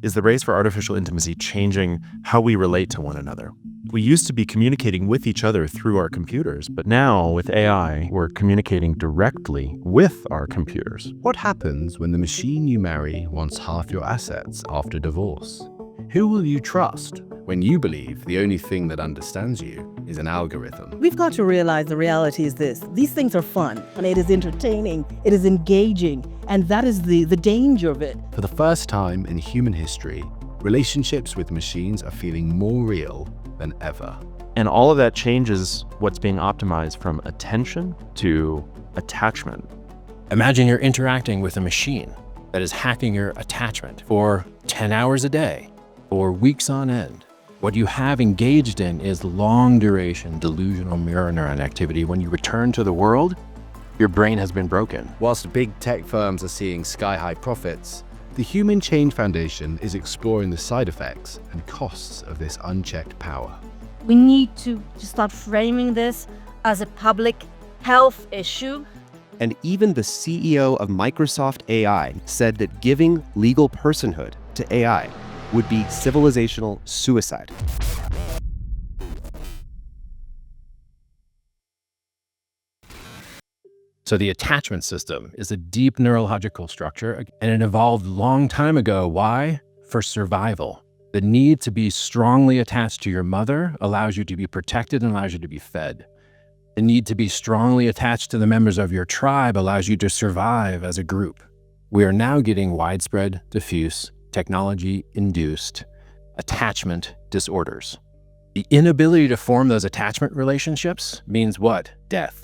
Is the race for artificial intimacy changing how we relate to one another? We used to be communicating with each other through our computers, but now with AI, we're communicating directly with our computers. What happens when the machine you marry wants half your assets after divorce? Who will you trust when you believe the only thing that understands you is an algorithm? We've got to realize the reality is this. These things are fun, and it is entertaining, it is engaging, and that is the danger of it. For the first time in human history, relationships with machines are feeling more real than ever. And all of that changes what's being optimized from attention to attachment. Imagine you're interacting with a machine that is hacking your attachment for 10 hours a day or weeks on end. What you have engaged in is long-duration delusional mirror neuron activity. When you return to the world, your brain has been broken. Whilst big tech firms are seeing sky-high profits, the Human Change Foundation is exploring the side effects and costs of this unchecked power. We need to start framing this as a public health issue. And even the CEO of Microsoft AI said that giving legal personhood to AI would be civilizational suicide. So the attachment system is a deep neurological structure, and it evolved a long time ago. Why? For survival. The need to be strongly attached to your mother allows you to be protected and allows you to be fed. The need to be strongly attached to the members of your tribe allows you to survive as a group. We are now getting widespread, diffuse, technology-induced attachment disorders. The inability to form those attachment relationships means what? Death.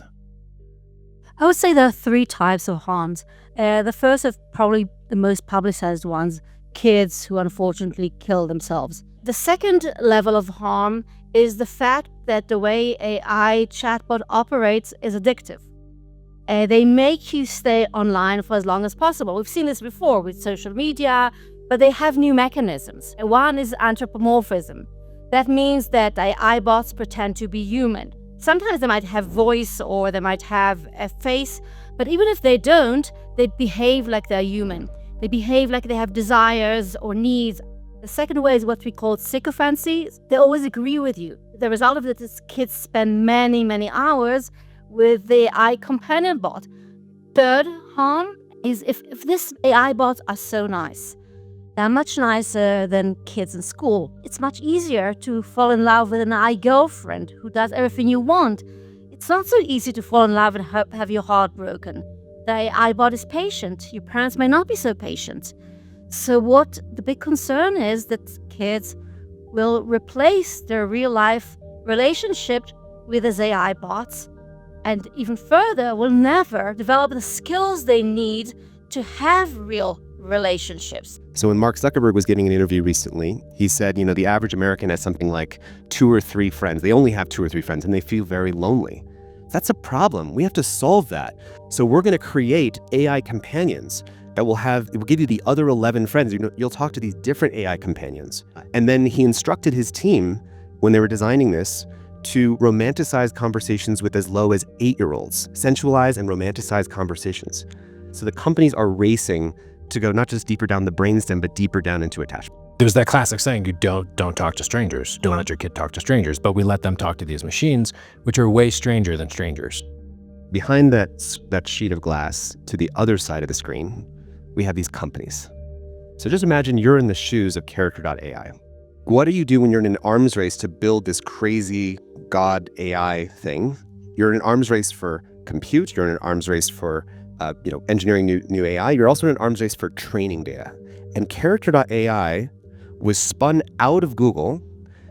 I would say there are three types of harms. The first is probably the most publicized ones, kids who unfortunately kill themselves. The second level of harm is the fact that the way AI chatbot operates is addictive. They make you stay online for as long as possible. We've seen this before with social media, but they have new mechanisms. One is anthropomorphism. That means that AI bots pretend to be human. Sometimes they might have voice or they might have a face, but even if they don't, they behave like they're human. They behave like they have desires or needs. The second way is what we call sycophancy. They always agree with you. The result of it is kids spend many, many hours with the AI companion bot. Third harm is if these AI bots are so nice, they're much nicer than kids in school. It's much easier to fall in love with an AI girlfriend who does everything you want. It's not so easy to fall in love and have your heart broken. The AI bot is patient. Your parents may not be so patient. So what the big concern is that kids will replace their real life relationship with these AI bots, and even further will never develop the skills they need to have real relationships. So when Mark Zuckerberg was giving an interview recently, he said, the average American has something like 2 or 3 friends. They only have 2 or 3 friends and they feel very lonely. That's a problem. We have to solve that. So we're going to create AI companions that will give you the other 11 friends. You'll talk to these different AI companions. And then he instructed his team when they were designing this to romanticize conversations with as low as 8-year-olds, sensualize and romanticize conversations. So the companies are racing to go not just deeper down the brainstem, but deeper down into attachment. There's that classic saying, you don't talk to strangers. Don't let your kid talk to strangers, but we let them talk to these machines, which are way stranger than strangers. Behind that sheet of glass, to the other side of the screen, we have these companies. So just imagine you're in the shoes of Character.ai. What do you do when you're in an arms race to build this crazy God AI thing? You're in an arms race for compute. You're in an arms race for engineering new AI. You're also in an arms race for training data. And Character.ai was spun out of Google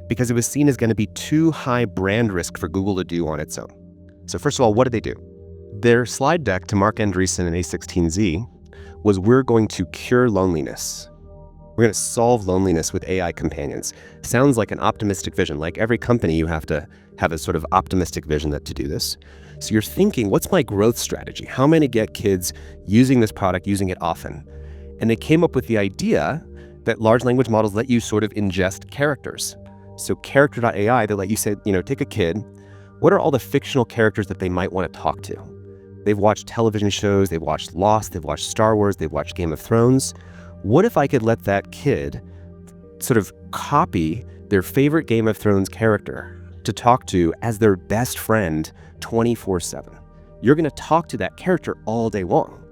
because it was seen as going to be too high brand risk for Google to do on its own. So first of all, what did they do? Their slide deck to Mark Andreessen and A16Z was, we're going to cure loneliness. We're going to solve loneliness with AI companions. Sounds like an optimistic vision. Like every company, you have to have a sort of optimistic vision to do this. So you're thinking, what's my growth strategy? How am I going to get kids using this product, using it often? And they came up with the idea that large language models let you sort of ingest characters. So Character.ai, they let you say, take a kid, what are all the fictional characters that they might want to talk to? They've watched television shows, they've watched Lost, they've watched Star Wars, they've watched Game of Thrones. What if I could let that kid sort of copy their favorite Game of Thrones character to talk to as their best friend 24/7? You're going to talk to that character all day long.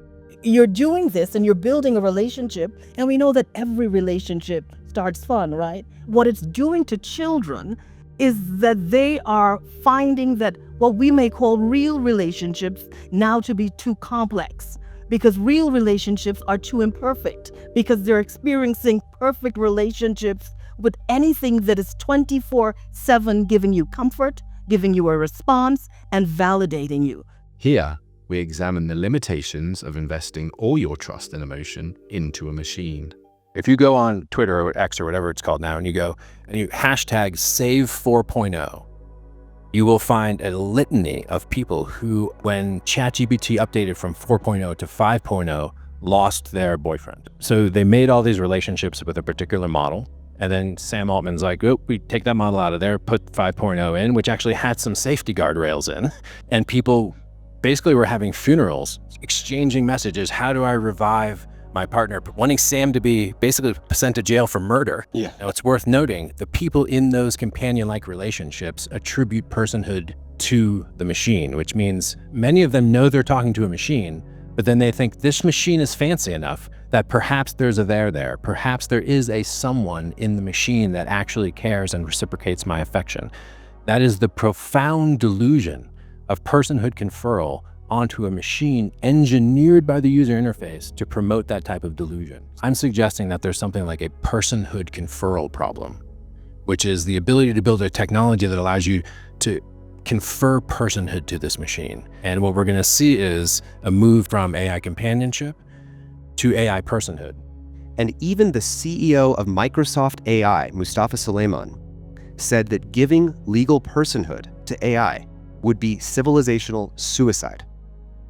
You're doing this and you're building a relationship, and we know that every relationship starts fun, right? What it's doing to children is that they are finding that what we may call real relationships now to be too complex, because real relationships are too imperfect, because they're experiencing perfect relationships with anything that is 24/7 giving you comfort, giving you a response, and validating you. Here, we examine the limitations of investing all your trust and emotion into a machine. If you go on Twitter or X or whatever it's called now, and you go and you hashtag save 4.0, you will find a litany of people who, when ChatGPT updated from 4.0 to 5.0, lost their boyfriend. So they made all these relationships with a particular model. And then Sam Altman's like, oh, we take that model out of there, put 5.0 in, which actually had some safety guardrails in. And people basically were having funerals, exchanging messages. How do I revive my partner? Wanting Sam to be basically sent to jail for murder. Yeah. Now, it's worth noting the people in those companion-like relationships attribute personhood to the machine, which means many of them know they're talking to a machine, but then they think this machine is fancy enough that perhaps there's a there. Perhaps there is a someone in the machine that actually cares and reciprocates my affection. That is the profound delusion of personhood conferral onto a machine engineered by the user interface to promote that type of delusion. I'm suggesting that there's something like a personhood conferral problem, which is the ability to build a technology that allows you to confer personhood to this machine. And what we're going to see is a move from AI companionship to AI personhood. And even the CEO of Microsoft AI, Mustafa Suleyman, said that giving legal personhood to AI would be civilizational suicide.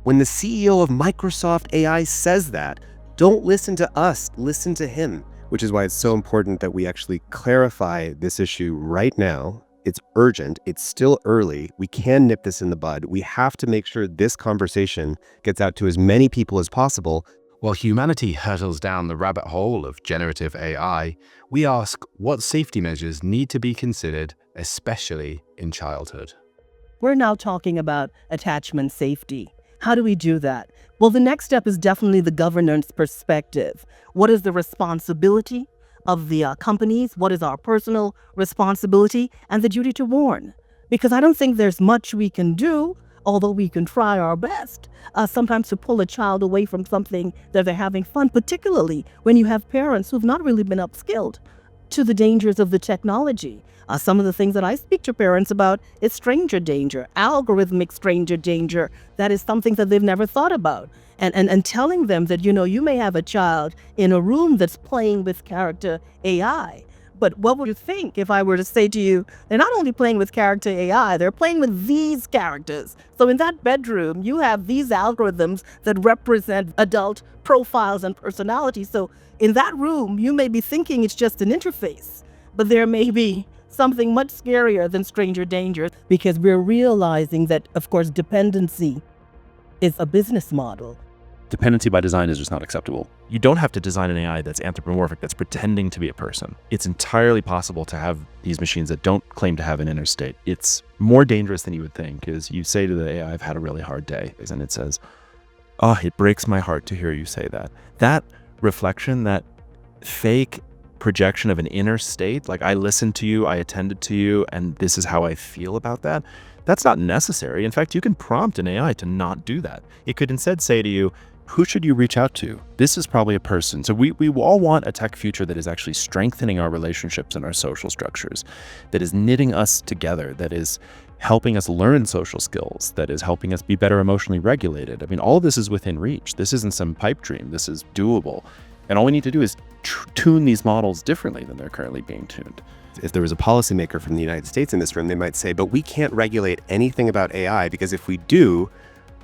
When the CEO of Microsoft AI says that, don't listen to us, listen to him, which is why it's so important that we actually clarify this issue right now. It's urgent. It's still early. We can nip this in the bud. We have to make sure this conversation gets out to as many people as possible. While humanity hurtles down the rabbit hole of generative AI, we ask what safety measures need to be considered, especially in childhood. We're now talking about attachment safety. How do we do that? Well, the next step is definitely the governance perspective. What is the responsibility of the companies? What is our personal responsibility? And the duty to warn. Because I don't think there's much we can do, although we can try our best, sometimes to pull a child away from something that they're having fun, particularly when you have parents who've not really been upskilled to the dangers of the technology. Some of the things that I speak to parents about is stranger danger, algorithmic stranger danger. That is something that they've never thought about. And telling them that, you may have a child in a room that's playing with character AI. But what would you think if I were to say to you, they're not only playing with character AI, they're playing with these characters. So in that bedroom, you have these algorithms that represent adult profiles and personalities. So in that room, you may be thinking it's just an interface, but there may be something much scarier than stranger danger, because we're realizing that, of course, dependency is a business model. Dependency by design is just not acceptable. You don't have to design an AI that's anthropomorphic, that's pretending to be a person. It's entirely possible to have these machines that don't claim to have an inner state. It's more dangerous than you would think, because you say to the AI, I've had a really hard day, and it says, oh, it breaks my heart to hear you say that. That reflection, that fake projection of an inner state, like I listened to you, I attended to you, and this is how I feel about that, that's not necessary. In fact, you can prompt an AI to not do that. It could instead say to you, who should you reach out to? This is probably a person. So we all want a tech future that is actually strengthening our relationships and our social structures, that is knitting us together, that is helping us learn social skills, that is helping us be better emotionally regulated. I mean, all of this is within reach. This isn't some pipe dream. This is doable. And all we need to do is tune these models differently than they're currently being tuned. If there was a policymaker from the United States in this room, they might say, but we can't regulate anything about AI because if we do,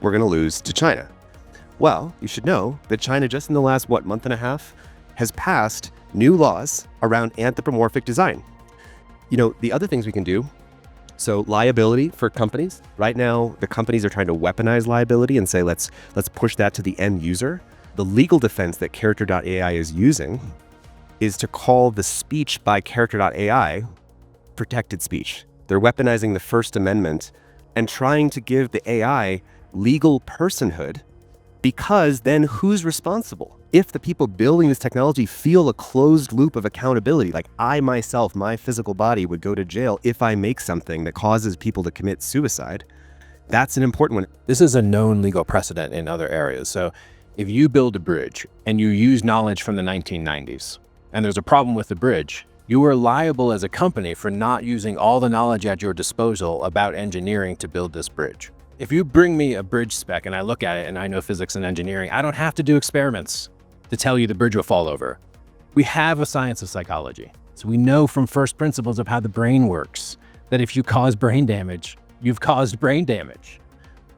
we're going to lose to China. Well, you should know that China just in the last, month and a half, has passed new laws around anthropomorphic design. The other things we can do, so liability for companies. Right now, the companies are trying to weaponize liability and say, let's push that to the end user. The legal defense that character.ai is using is to call the speech by character.ai protected speech. They're weaponizing the First Amendment and trying to give the AI legal personhood, because then who's responsible? If the people building this technology feel a closed loop of accountability, like I myself, my physical body would go to jail if I make something that causes people to commit suicide, that's an important one. This is a known legal precedent in other areas. So if you build a bridge and you use knowledge from the 1990s, and there's a problem with the bridge, you are liable as a company for not using all the knowledge at your disposal about engineering to build this bridge. If you bring me a bridge spec and I look at it and I know physics and engineering, I don't have to do experiments to tell you the bridge will fall over. We have a science of psychology. So we know from first principles of how the brain works that if you cause brain damage, you've caused brain damage.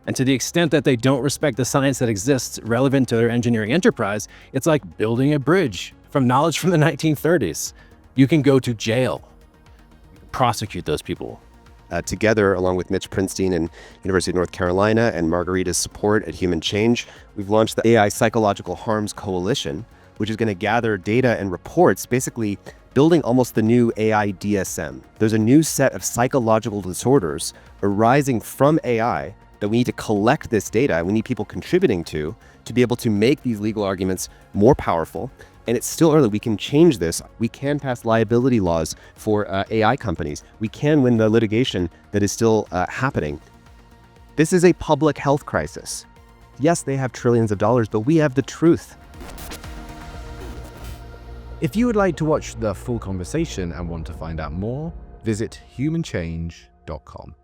And to the extent that they don't respect the science that exists relevant to their engineering enterprise, it's like building a bridge from knowledge from the 1930s. You can go to jail. You can prosecute those people. Together, along with Mitch Prinstein and University of North Carolina and Margarita's support at Human Change, we've launched the AI Psychological Harms Coalition, which is going to gather data and reports, basically building almost the new AI DSM. There's a new set of psychological disorders arising from AI that we need to collect this data. We need people contributing to be able to make these legal arguments more powerful. And it's still early. We can change this. We can pass liability laws for AI companies. We can win the litigation that is still happening. This is a public health crisis. Yes, they have trillions of dollars, but we have the truth. If you would like to watch the full conversation and want to find out more, visit humanchange.com.